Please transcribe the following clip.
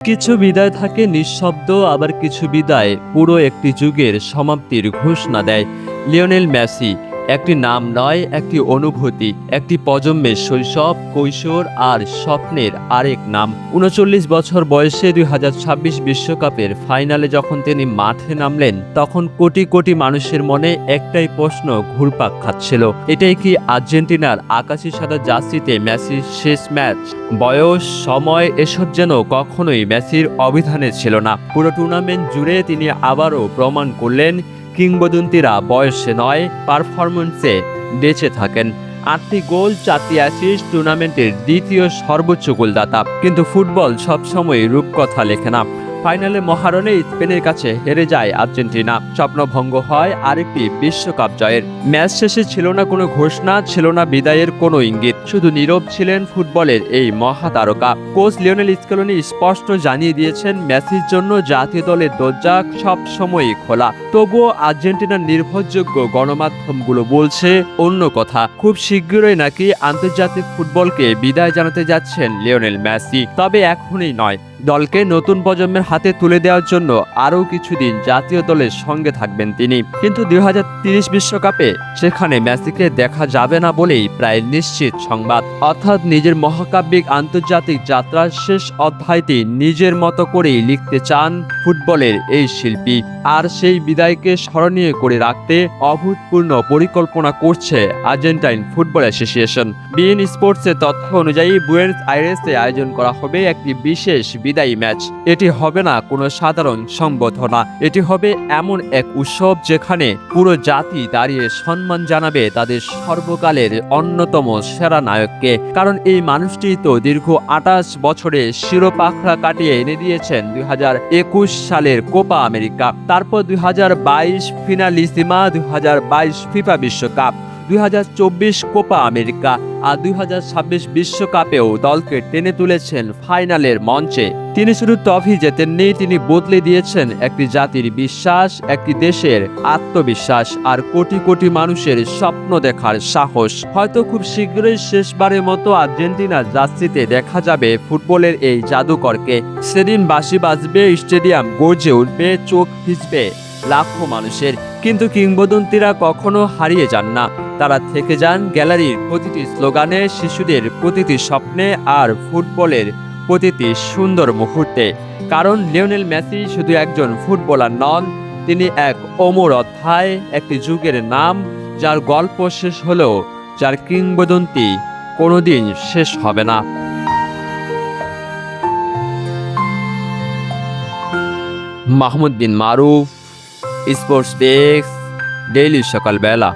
কিছু বিদায় থাকে নিঃশব্দ, আবার কিছু বিদায় পুরো একটি যুগের সমাপ্তির ঘোষণা দেয়। লিওনেল মেসি একটি নাম নয়, একটি অনুভূতি, একটি প্রজন্মের শৈশব, কৈশোর আর স্বপ্নের আরেক নাম। ৩৯ বছর বয়সে ২০২৬ বিশ্বকাপের ফাইনালে যখন তিনি মাঠে নামলেন, তখন কোটি কোটি মানুষের মনে একটাই প্রশ্ন ঘুরপাক খাচ্ছিল, এটাই কি আর্জেন্টিনার আকাশি সাদা জার্সিতে মেসির শেষ ম্যাচ? বয়স, সময় এসব যেন কখনোই মেসির অভিধানে ছিল না। পুরো টুর্নামেন্ট জুড়ে তিনি আবারও প্রমাণ করলেন, কিংবদন্তিরা বয়সে নয়, পারফরম্যান্সে বেঁচে থাকেন। ৮টি গোল, ৪টি অ্যাসিস্ট, টুর্নামেন্টের দ্বিতীয় সর্বোচ্চ গোলদাতা। কিন্তু ফুটবল সবসময় রূপকথা লেখে না। ফাইনালে মহারণে স্পেনের কাছে হেরে যায় আর্জেন্টিনা। স্বপ্নভঙ্গ হয় আরেকটি বিশ্বকাপ জয়ের। ম্যাচ শেষে ছিল না কোনো ঘোষণা, ছিল না বিদায়ের কোনো ইঙ্গিত, শুধু নীরব ছিলেন ফুটবলের এই মহাতারকা। কোচ লিওনেল স্কেলোনি স্পষ্ট জানিয়ে দিয়েছেন, মেসির জন্য জাতীয় দলের দরজা সব সময়ই খোলা। তবুও আর্জেন্টিনার নির্ভরযোগ্য গণমাধ্যমগুলো বলছে অন্য কথা। খুব শীঘ্রই নাকি আন্তর্জাতিক ফুটবলকে বিদায় জানাতে যাচ্ছেন লিওনেল মেসি। তবে এখনই নয়, দলকে নতুন প্রজন্মের হাতে তুলে দেওয়ার জন্য আরও কিছুদিন জাতীয় দলের সঙ্গে থাকবেন তিনি। কিন্তু ২০৩০ বিশ্বকাপে সেখানে মেসিকে দেখা যাবে না বলেই প্রায় নিশ্চিত সংবাদ। অর্থাৎ নিজের মহাকাব্যিক আন্তর্জাতিক যাত্রার শেষ অধ্যায়টি নিজের মতো করেই লিখতে চান ফুটবলের এই শিল্পী। আর সেই বিদায়কে স্মরণীয় করে রাখতে অভূতপূর্ণ পরিকল্পনা করছে আর্জেন্টাইন ফুটবল অ্যাসোসিয়েশন। বিএন স্পোর্টসের তথ্য অনুযায়ী বুয়েনোস আইরেসে আয়োজন করা হবে একটি বিশেষ বিদায়ী ম্যাচ। এটি হবে না কোনো সাধারণ সংবর্ধনা, এটি হবে এমন এক উৎসব যেখানে পুরো জাতি দাঁড়িয়ে সম্মান জানাবে তাদের সর্বকালের অন্যতম সেরা নায়ককে। কারণ এই মানুষটি তো দীর্ঘ ২৮ বছরে শিরোপাখড়া কাটিয়ে এনে দিয়েছেন ২০২১ সালের কোপা আমেরিকা, তারপর ২০২২ ফিনালিসিমা, ২০২২ ফিফা বিশ্বকাপ, ২০২৪ কোপা আমেরিকা আর ২০২৬ বিশ্বকাপেও দলকে টেনে তুলেছেন ফাইনালের মঞ্চে। তিনি শুধু ট্রফি জেতেননি, তিনি বদলে দিয়েছেন একটি জাতির বিশ্বাস, একটি দেশের আত্মবিশ্বাস আর কোটি কোটি মানুষের স্বপ্ন দেখার সাহস। হয়তো খুব শীঘ্রই শেষবারের মতো আর্জেন্টিনার জার্সিতে দেখা যাবে ফুটবলের এই জাদুকরকে। সেদিন বাঁশি বাজবে, স্টেডিয়াম গর্জে উঠবে, চোখ ভিজবে লাখো মানুষের। কিন্তু কিংবদন্তিরা কখনো হারিয়ে যান না, তারা থেকে যান গ্যালারির প্রতিটি স্লোগানে, শিশুদের প্রতিটি স্বপ্নে আর ফুটবলের প্রতিটি সুন্দর মুহূর্তে। কারণ লিওনেল মেসি শুধু একজন ফুটবলার নন, তিনি এক অমর অধ্যায়, একটি যুগের নাম, যার গল্প শেষ হলেও যার কিংবদন্তি কোনোদিন শেষ হবে না। মাহমুদ বিন মারুফ, স্পোর্টস ডেস্ক, ডেইলি সকালবেলা।